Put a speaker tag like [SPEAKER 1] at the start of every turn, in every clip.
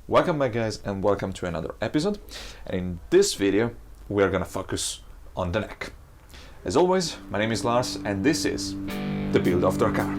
[SPEAKER 1] Welcome back guys and welcome to another episode, and in this video we're gonna focus on the neck. As always, my name is Lars and this is the Build of Drakkar.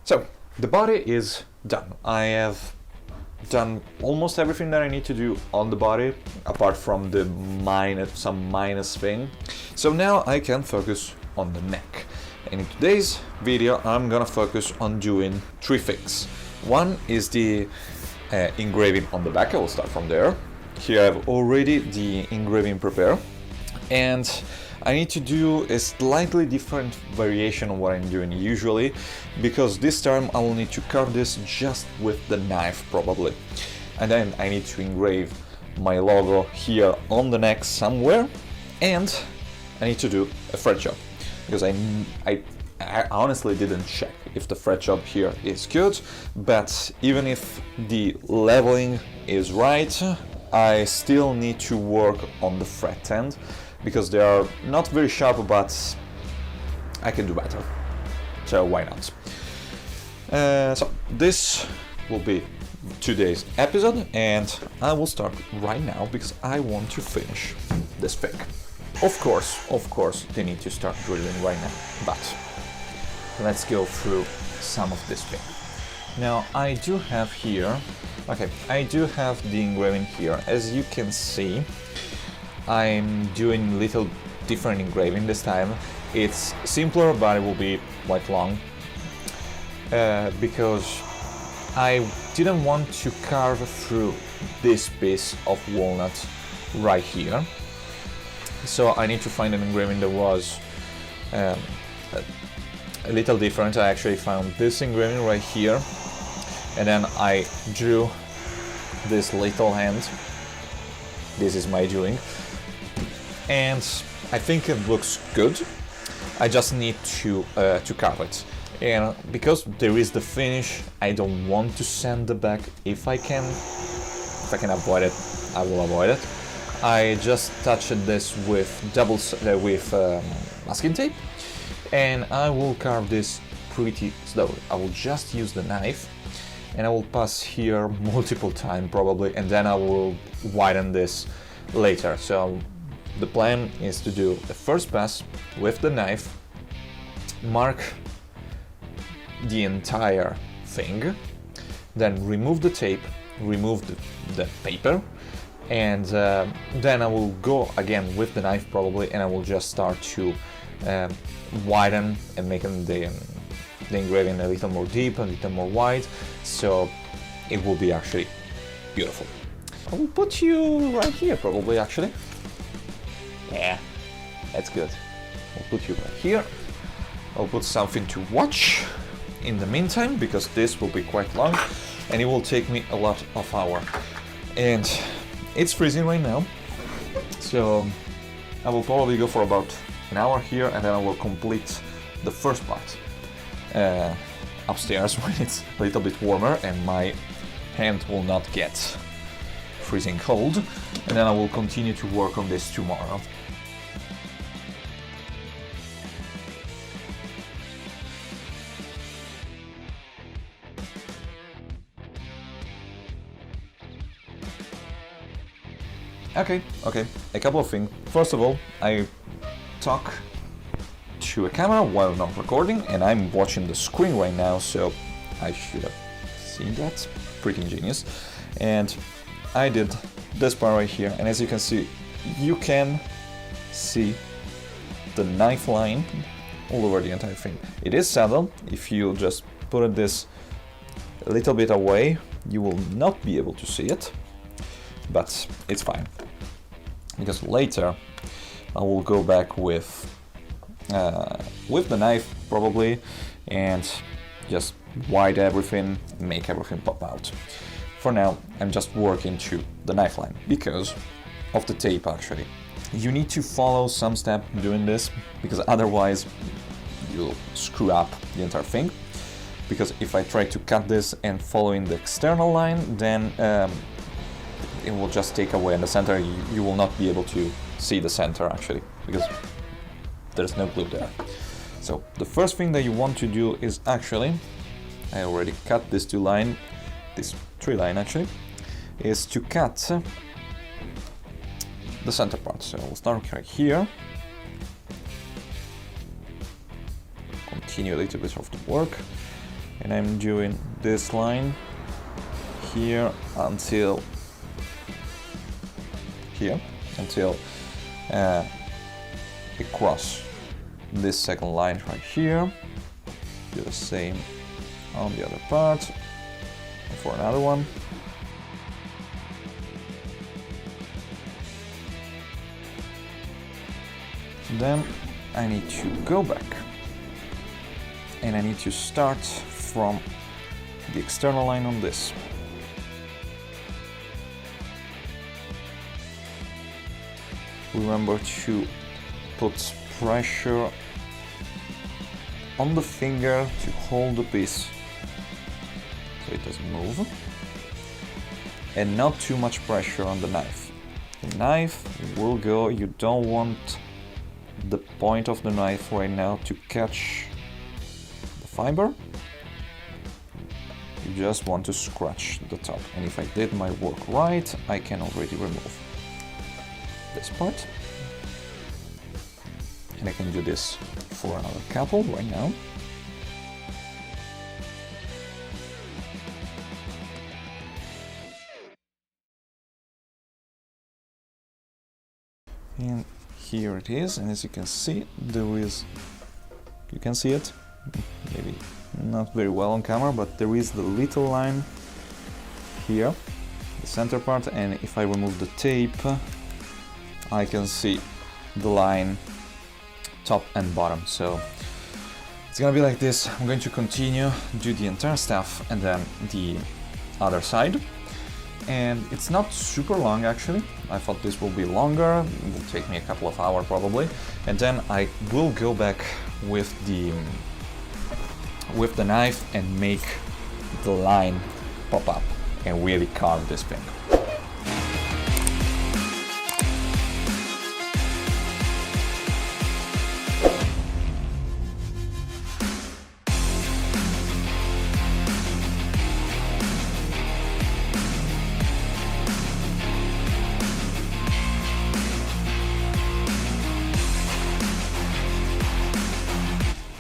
[SPEAKER 1] So, the body is done. I have done almost everything that I need to do on the body, apart from the some minus thing. So now I can focus on the neck. And in today's video, I'm gonna focus on doing three things. One is the engraving on the back. I will start from there. Here I have already the engraving prepared, and I need to do a slightly different variation of what I'm doing usually, because this time I will need to carve this just with the knife probably. And then I need to engrave my logo here on the neck somewhere, and I need to do a thread job, because I honestly didn't check if the thread job here is good, but even if the leveling is right, I still need to work on the thread end, because they are not very sharp, but I can do better, so why not? So this will be today's episode, and I will start right now because I want to finish this thing. Of course, they need to start drilling right now, but let's go through some of this thing. Now I do have here, I do have the engraving here. As you can see, I'm doing little different engraving this time. It's simpler, but it will be quite long, because I didn't want to carve through this piece of walnut right here. So I need to find an engraving that was a little different. I actually found this engraving right here, and then I drew this little hand. This is my doing, and I think it looks good. I just need to carve it, and because there is the finish, I don't want to sand the back. If I can avoid it, I will avoid it. I just touched this with masking tape, and I will carve this pretty slowly. I will just use the knife, and I will pass here multiple times probably, and then I will widen this later. So the plan is to do the first pass with the knife, mark the entire thing, then remove the tape, remove the paper, and then I will go again with the knife probably, and I will just start to widen and make the engraving a little more deep, a little more wide, so it will be actually beautiful. I will put you right here probably, actually. Yeah, that's good. I'll put you right here. I'll put something to watch in the meantime, because this will be quite long and it will take me a lot of hours. And it's freezing right now, so I will probably go for about an hour here, and then I will complete the first part upstairs when it's a little bit warmer and my hand will not get freezing cold, and then I will continue to work on this tomorrow. Okay, a couple of things. First of all, I talk to a camera while not recording, and I'm watching the screen right now, so I should have seen that. Pretty ingenious. And I did this part right here, and as you can see the knife line all over the entire thing. It is subtle. If you just put this a little bit away, you will not be able to see it, but it's fine, because later I will go back with the knife probably and just widen everything, make everything pop out. For now, I'm just working to the knife line because of the tape. Actually, you need to follow some step doing this, because otherwise you'll screw up the entire thing. because if I try to cut this and follow in the external line, then it will just take away in the center. You will not be able to see the center actually, because there's no glue there. So the first thing that you want to do is actually, I already cut this this tree line actually, is to cut the center part. So we'll start right here, continue a little bit of the work, and I'm doing this line here until here, until it cross this second line right here. Do the same on the other part, and for another one. Then I need to go back and I need to start from the external line on this. Remember to put pressure on the finger to hold the piece so it doesn't move, and not too much pressure on the knife. The knife will go, you don't want the point of the knife right now to catch the fiber, you just want to scratch the top. And if I did my work right, I can already remove this part, and I can do this for another couple right now. And here it is, and as you can see, you can see it, maybe not very well on camera, but there is the little line here, the center part, and if I remove the tape, I can see the line top and bottom. So it's gonna be like this. I'm going to continue, do the entire stuff, and then the other side. And it's not super long actually. I thought this will be longer, it will take me a couple of hours probably, and then I will go back with the knife and make the line pop up and really carve this thing.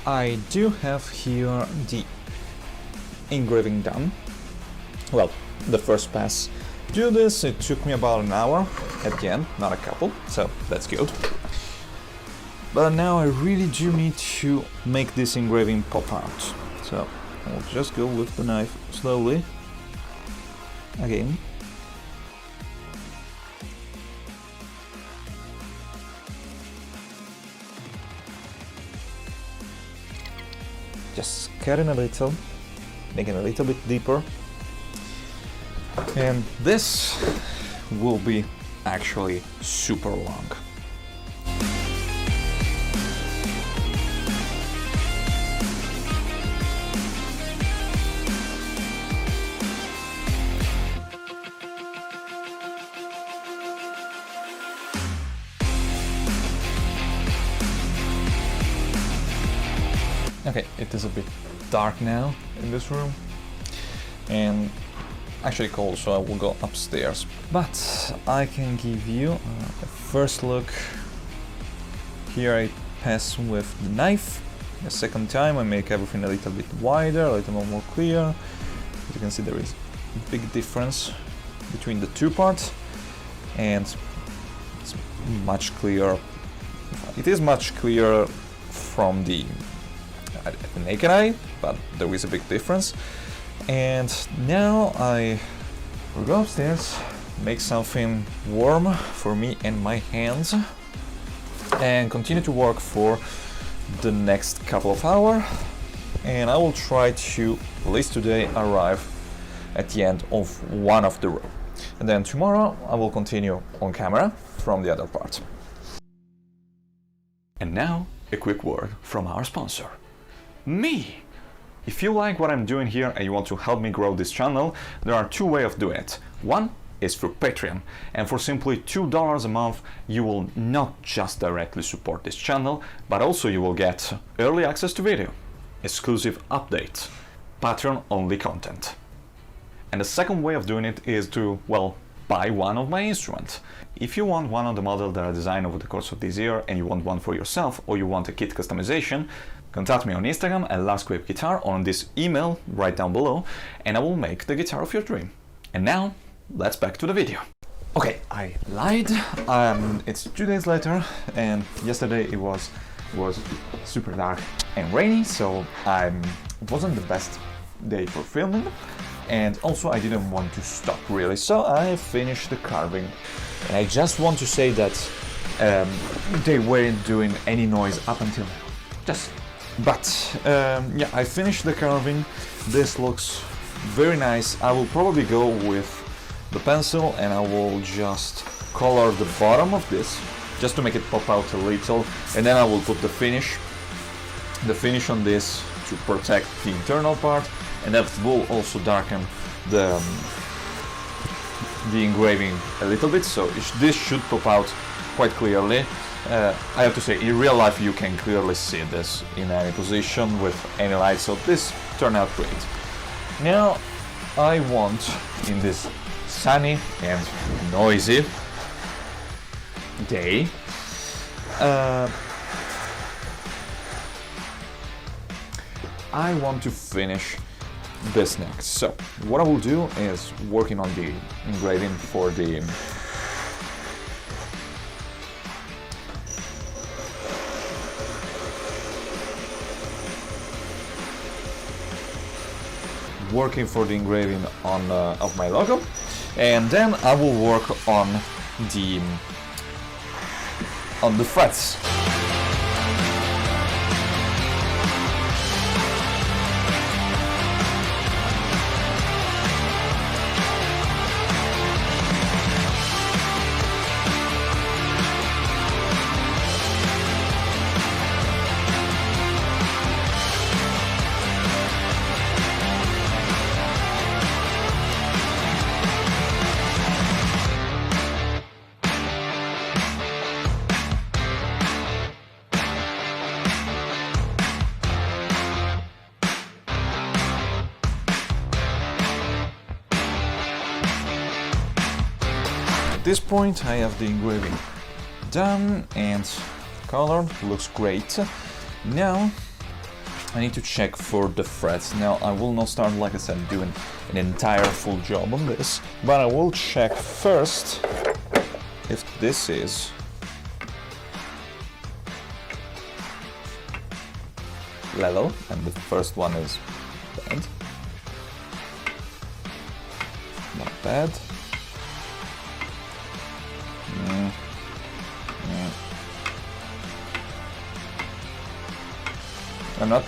[SPEAKER 1] I do have here the engraving done. Well, the first pass. Do this, it took me about an hour at the end, not a couple, so that's good. But now I really do need to make this engraving pop out. So I'll just go with the knife slowly. Again. Just cutting a little, making it a little bit deeper. And this will be actually super long. Okay, it is a bit dark now in this room, and actually cold, so I will go upstairs. But I can give you a first look. Here I pass with the knife. The second time I make everything a little bit wider, a little more clear. As you can see, there is a big difference between the two parts, and it's much clearer. It is much clearer from the naked eye, but there is a big difference. And now I will go upstairs, make something warm for me and my hands, and continue to work for the next couple of hours. And I will try to, at least today, arrive at the end of one of the row. And then tomorrow I will continue on camera from the other part. And now a quick word from our sponsor. Me! If you like what I'm doing here and you want to help me grow this channel, there are two ways of doing it. One is through Patreon, and for simply $2 a month you will not just directly support this channel, but also you will get early access to video, exclusive updates, Patreon only content. And the second way of doing it is to, well, buy one of my instruments. If you want one of the models that I designed over the course of this year and you want one for yourself, or you want a kit customization, contact me on Instagram at LastGrapeGuitar or on this email right down below, and I will make the guitar of your dream. And now, let's back to the video. Okay, I lied. It's 2 days later, and yesterday it was super dark and rainy, so it wasn't the best day for filming, and also I didn't want to stop really, so I finished the carving. And I just want to say that they weren't doing any noise up until just. But yeah, I finished the carving. This looks very nice. I will probably go with the pencil and I will just color the bottom of this just to make it pop out a little, and then I will put the finish on this to protect the internal part, and that will also darken the engraving a little bit, so this should pop out quite clearly. I have to say, in real life you can clearly see this in any position with any light, so this turned out great. Now I want, in this sunny and noisy day, I want to finish this next. So what I will do is working on the engraving for the engraving on of my logo, and then I will work on the frets. At this point I have the engraving done and color looks great. Now I need to check for the frets. Now I will not start, like I said, doing an entire full job on this, but I will check first if this is level, and the first one is bad. Not bad. I'm not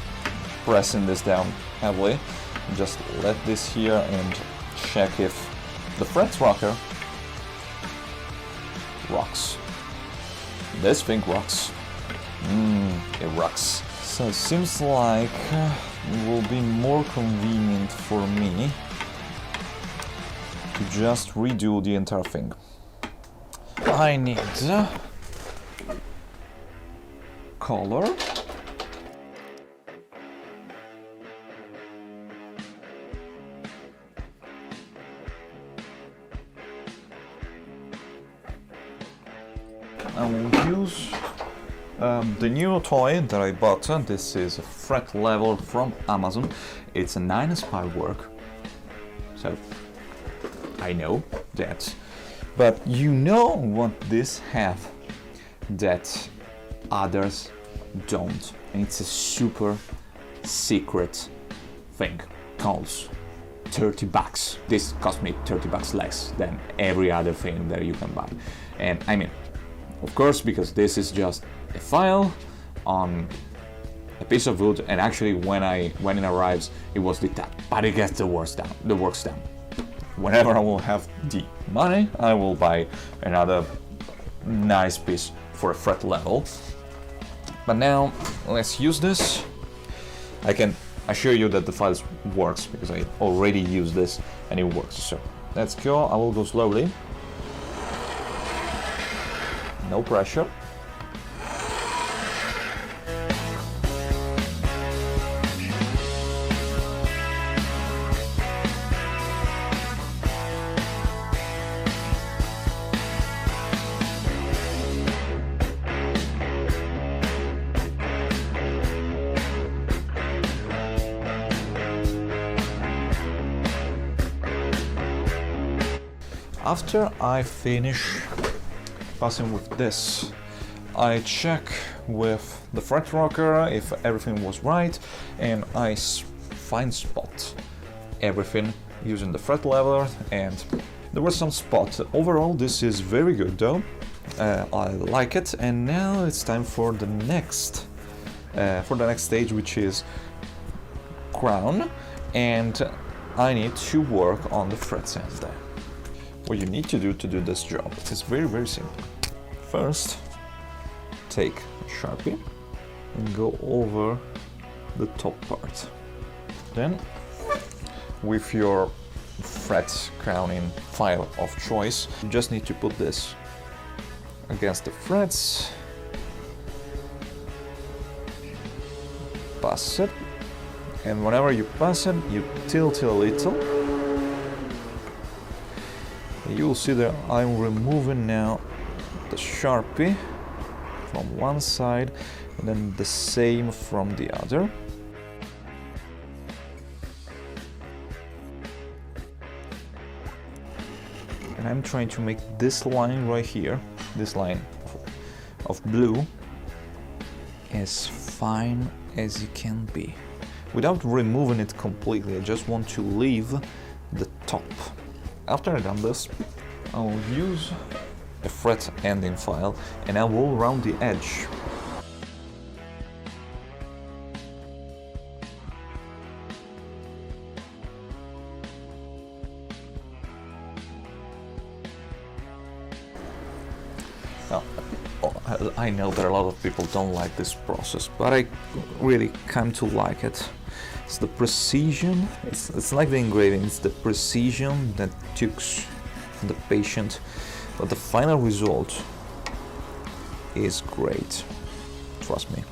[SPEAKER 1] pressing this down heavily, just let this here and check if the frets rocker rocks. This thing rocks. It rocks. So it seems like it will be more convenient for me to just redo the entire thing. I need color. I will use the new toy that I bought. This is a fret level from Amazon. It's a 9-spire work, so I know that. But you know what this have that others don't, and it's a super secret thing called $30. This cost me $30 less than every other thing that you can buy. And I mean, of course, because this is just a file on a piece of wood, and actually when it arrives it was the tab, but it gets the works done. Whenever I will have the money, I will buy another nice piece for a fret level. But now let's use this. I can assure you that the file works because I already used this and it works. So let's go. I will go slowly. No pressure. After I finish passing with this, I check with the fret rocker if everything was right, and I fine spot everything using the fret lever, and there were some spots. Overall, this is very good though. I like it, and now it's time for the next stage, which is crown, and I need to work on the fret ends there. What you need to do this job is very, very simple. First, take a Sharpie and go over the top part. Then, with your fret crowning file of choice, you just need to put this against the frets, pass it, and whenever you pass it, you tilt it a little. You'll see that I'm removing now the Sharpie from one side and then the same from the other. And I'm trying to make this line right here, this line of blue, as fine as it can be. Without removing it completely, I just want to leave the top. After I've done this, I will use a fret ending file and I will round the edge. Now, I know that a lot of people don't like this process, but I really come to like it. It's the precision, it's like the engraving, it's the precision that took the patient, but the final result is great, trust me.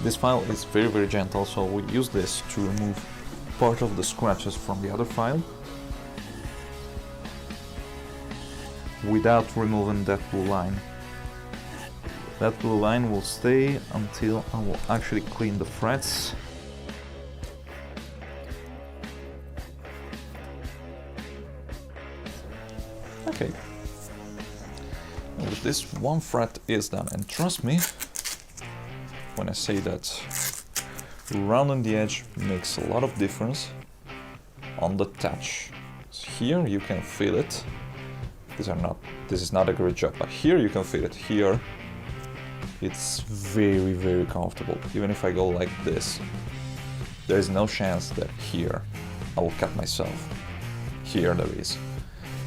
[SPEAKER 1] This file is very, very gentle, so we use this to remove part of the scratches from the other file, without removing that blue line. That blue line will stay until I will actually clean the frets. Okay. And with this, one fret is done, and trust me when I say that rounding the edge makes a lot of difference on the touch. So here you can feel it. This is not a great job, but here you can feel it. Here it's very, very comfortable. Even if I go like this, there is no chance that here I will cut myself. Here there is.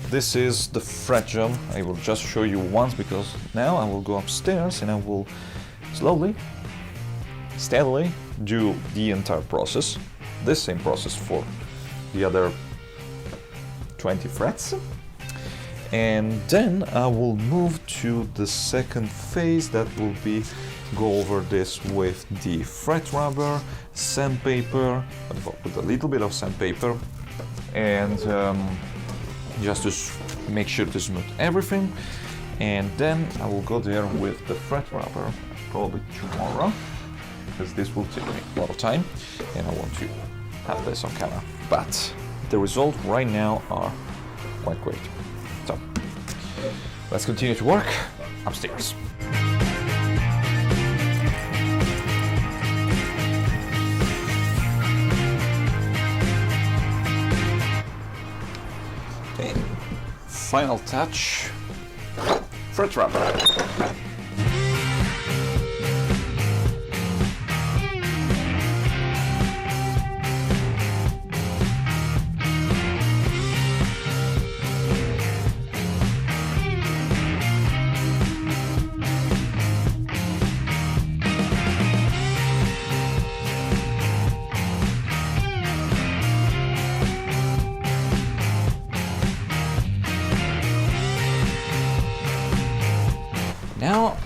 [SPEAKER 1] This is the fret job. I will just show you once, because now I will go upstairs and I will slowly, steadily do the entire process. This same process for the other 20 frets. And then I will move to the second phase, that will be go over this with the fret rubber, sandpaper, with a little bit of sandpaper, and just to make sure to smooth everything. And then I will go there with the fret rubber probably tomorrow, because this will take me a lot of time and I want to have this on camera. But the results right now are quite great. So let's continue to work upstairs. Okay, final touch, fret rubber.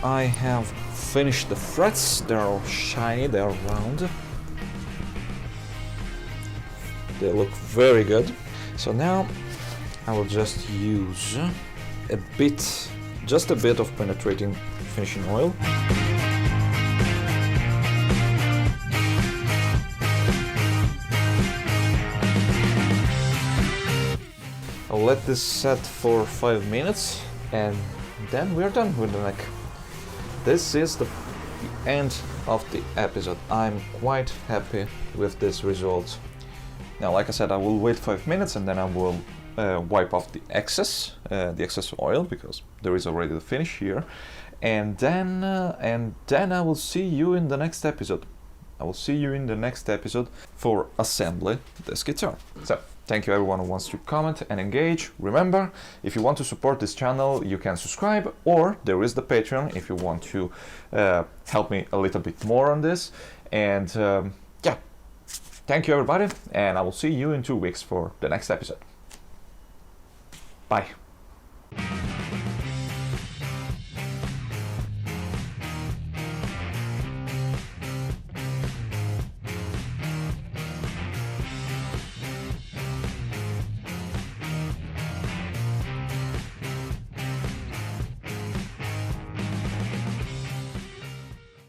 [SPEAKER 1] I have finished the frets. They're all shiny, they're round. They look very good. So now I will just use just a bit of penetrating finishing oil. I'll let this set for 5 minutes and then we're done with the neck. This is the end of the episode. I'm quite happy with this result. Now, like I said, I will wait 5 minutes and then I will wipe off the excess oil, because there is already the finish here. And then I will see you in the next episode. I will see you in the next episode for assembling this guitar. So, thank you everyone who wants to comment and engage. Remember, if you want to support this channel, you can subscribe, or there is the Patreon if you want to help me a little bit more on this. And yeah, thank you everybody, and I will see you in 2 weeks for the next episode. Bye.